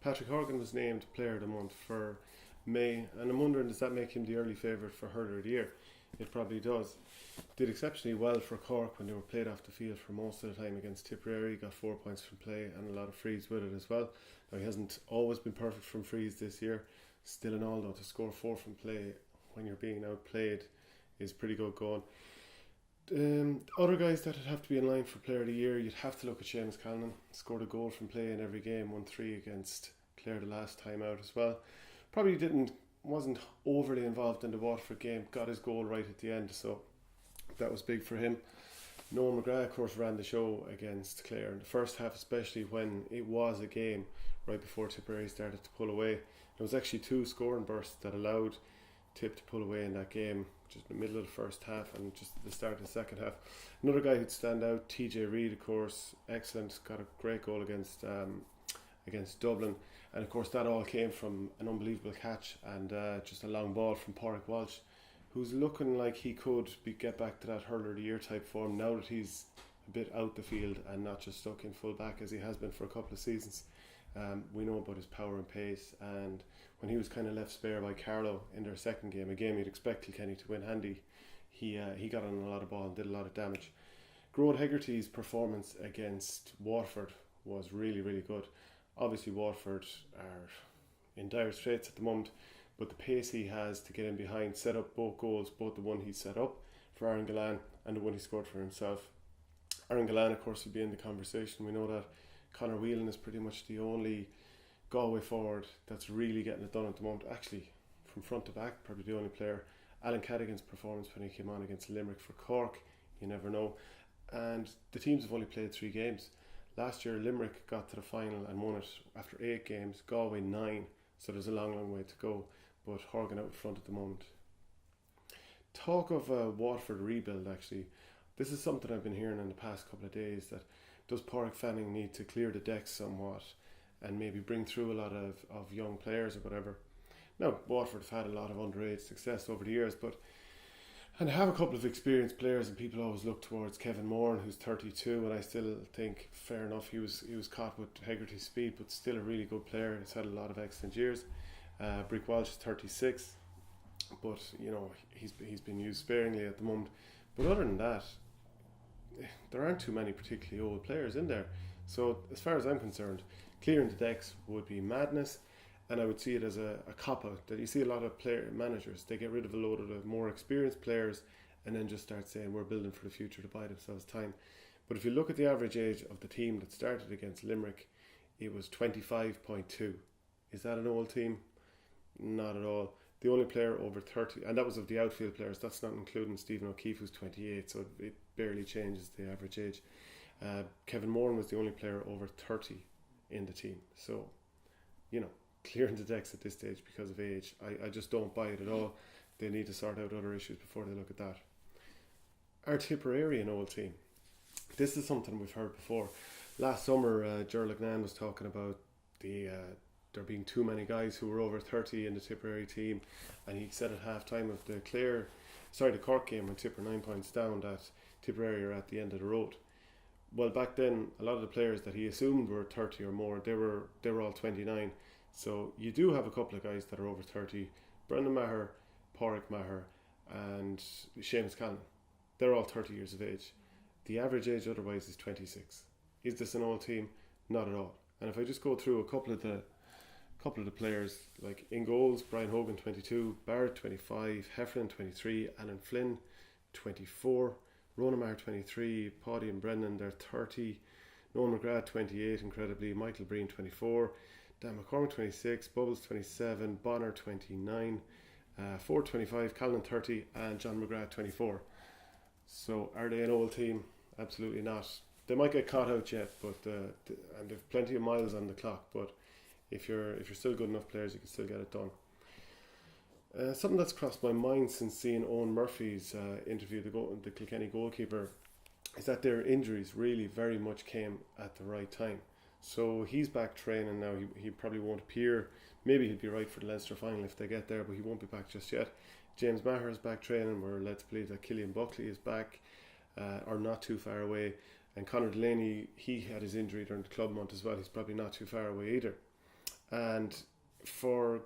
Patrick Horgan was named Player of the Month for May, and I'm wondering, does that make him the early favourite for Hurler of the Year? It probably does. Did exceptionally well for Cork when they were played off the field for most of the time against Tipperary. Got 4 points from play and a lot of frees with it as well. Now, he hasn't always been perfect from frees this year. Still in all, though, to score 4 from play when you're being outplayed is pretty good going. Other guys that would have to be in line for Player of the Year, you'd have to look at Seamus Callan. Scored a goal from play in every game, won 3 against Clare the last time out as well. Probably wasn't overly involved in the Waterford game, got his goal right at the end, so that was big for him. Noel McGrath, of course, ran the show against Clare in the first half, especially when it was a game right before Tipperary started to pull away. There was actually 2 scoring bursts that allowed Tipp to pull away in that game, just in the middle of the first half and just at the start of the second half. Another guy who'd stand out, TJ Reid, of course, excellent, got a great goal against Dublin, and of course that all came from an unbelievable catch and just a long ball from Pádraig Walsh, who's looking like he could get back to that Hurler of the Year type form now that he's a bit out the field and not just stuck in full back as he has been for a couple of seasons. We know about his power and pace, and when he was kind of left spare by Carlow in their second game, a game you'd expect Kilkenny to win handy, he got on a lot of ball and did a lot of damage. Grode Hegarty's performance against Waterford was really, really good. Obviously Waterford are in dire straits at the moment, but the pace he has to get in behind, set up both goals, both the one he set up for Aaron Gillane and the one he scored for himself. Aaron Gillane, of course, will be in the conversation. We know that Conor Whelan is pretty much the only Galway forward that's really getting it done at the moment. Actually, from front to back, probably the only player. Alan Cadigan's performance when he came on against Limerick for Cork, you never know. And the teams have only played 3 games. Last year, Limerick got to the final and won it after 8 games, Galway 9, so there's a long, long way to go. But Horgan out front at the moment. Talk of a Waterford rebuild, actually. This is something I've been hearing in the past couple of days, that does Pádraig Fanning need to clear the decks somewhat and maybe bring through a lot of young players or whatever. Now, Waterford have had a lot of underage success over the years, and have a couple of experienced players, and people always look towards Kevin Moran, who's 32, and I still think, fair enough, he was caught with Hegarty's speed, but still a really good player. He's had a lot of excellent years. Brick Walsh is 36, but you know he's been used sparingly at the moment. But other than that, there aren't too many particularly old players in there. So as far as I'm concerned, clearing the decks would be madness, and I would see it as a cop-out that you see a lot of managers, they get rid of a load of the more experienced players and then just start saying we're building for the future to buy themselves time. But if you look at the average age of the team that started against Limerick, it was 25.2. Is that an old team? Not at all. The only player over 30, and that was of the outfield players, that's not including Stephen O'Keefe, who's 28, so it barely changes the average age. Kevin Moran was the only player over 30 in the team. So, you know, clearing the decks at this stage because of age, I just don't buy it at all. They need to sort out other issues before they look at that. Our Tipperary an old team. This is something we've heard before. Last summer, Ger Lagnan was talking about there being too many guys who were over 30 in the Tipperary team, and he said at half time of the Cork game when Tipper 9 points down that Tipperary are at the end of the road. Well, back then a lot of the players that he assumed were 30 or more, they were all 29. So you do have a couple of guys that are over 30. Brendan Maher, Pádraig Maher and Seamus Callan. They're all 30 years of age. The average age otherwise is 26. Is this an old team? Not at all. And if I just go through a couple of the players, like in goals, Brian Hogan 22, Barrett 25, Heffernan 23, Alan Flynn 24, Ronan Maher 23, POTY and Brendan they're 30, Noel McGrath 28, incredibly, Michael Breen 24, Dan McCormick 26, Bubbles 27, Bonner 29, Ford 25, Callan 30 and John McGrath 24. So are they an old team? Absolutely not. They might get caught out yet, but and they've plenty of miles on the clock, but if you're still good enough players, you can still get it done. Something that's crossed my mind since seeing Owen Murphy's interview, the Kilkenny goalkeeper, is that their injuries really very much came at the right time. So he's back training now. He probably won't appear. Maybe he'll be right for the Leinster final if they get there, but he won't be back just yet. James Maher is back training. We're led to believe that Killian Buckley is back, or not too far away. And Conor Delaney, he had his injury during the club month as well. He's probably not too far away either. And for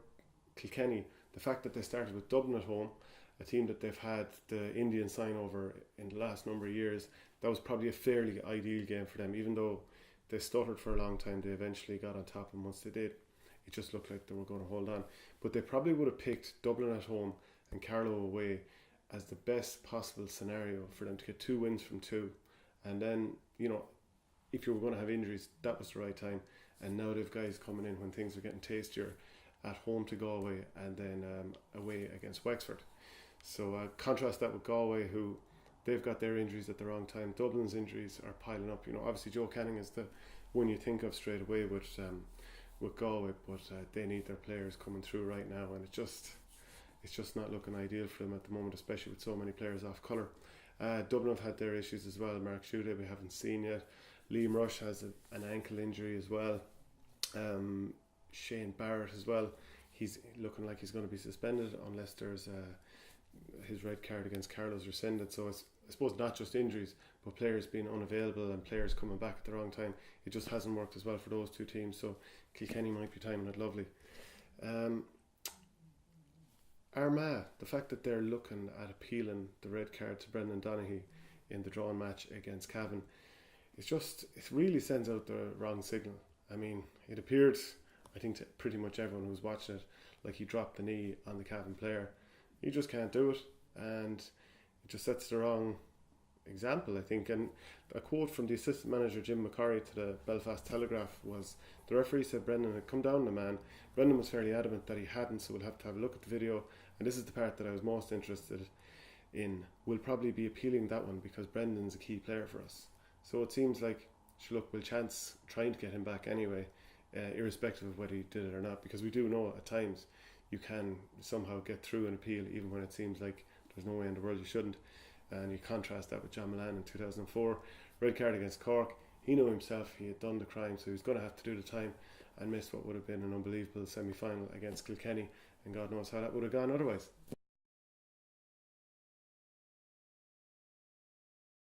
Kilkenny, the fact that they started with Dublin at home, a team that they've had the Indian sign over in the last number of years, that was probably a fairly ideal game for them. Even though they stuttered for a long time, they eventually got on top, and once they did, it just looked like they were going to hold on. But they probably would have picked Dublin at home and Carlow away as the best possible scenario for them to get 2 wins from 2. And then, if you were going to have injuries, that was the right time. And now they've guys coming in when things are getting tastier, at home to Galway and then away against Wexford. So contrast that with Galway, who they've got their injuries at the wrong time. Dublin's injuries are piling up. Obviously Joe Canning is the one you think of straight away with Galway, but they need their players coming through right now, and it's just not looking ideal for them at the moment, especially with so many players off colour. Dublin have had their issues as well. Mark Shude we haven't seen yet. Liam Rush has an ankle injury as well. Shane Barrett as well. He's looking like he's going to be suspended unless there's his red card against Carlow's rescinded. So it's, I suppose, not just injuries, but players being unavailable and players coming back at the wrong time. It just hasn't worked as well for those two teams. So Kilkenny might be timing it lovely. Armagh, the fact that they're looking at appealing the red card to Brendan Donaghy in the drawn match against Cavan, it really sends out the wrong signal. I mean, it appeared, I think, to pretty much everyone who was watching it, like he dropped the knee on the Cavan player. He just can't do it, and it just sets the wrong example, I think. And a quote from the assistant manager Jim McCorry to the Belfast Telegraph was, the referee said Brendan had come down the man. Brendan was fairly adamant that he hadn't, so we'll have to have a look at the video, and this is the part that I was most interested in. We'll probably be appealing that one because Brendan's a key player for us. So it seems like, look, we'll chance trying to get him back anyway, irrespective of whether he did it or not, because we do know at times you can somehow get through an appeal even when it seems like there's no way in the world you shouldn't. And you contrast that with John Milan in 2004, red card against Cork. He knew himself, he had done the crime, so he was going to have to do the time, and missed what would have been an unbelievable semi-final against Kilkenny, and God knows how that would have gone otherwise.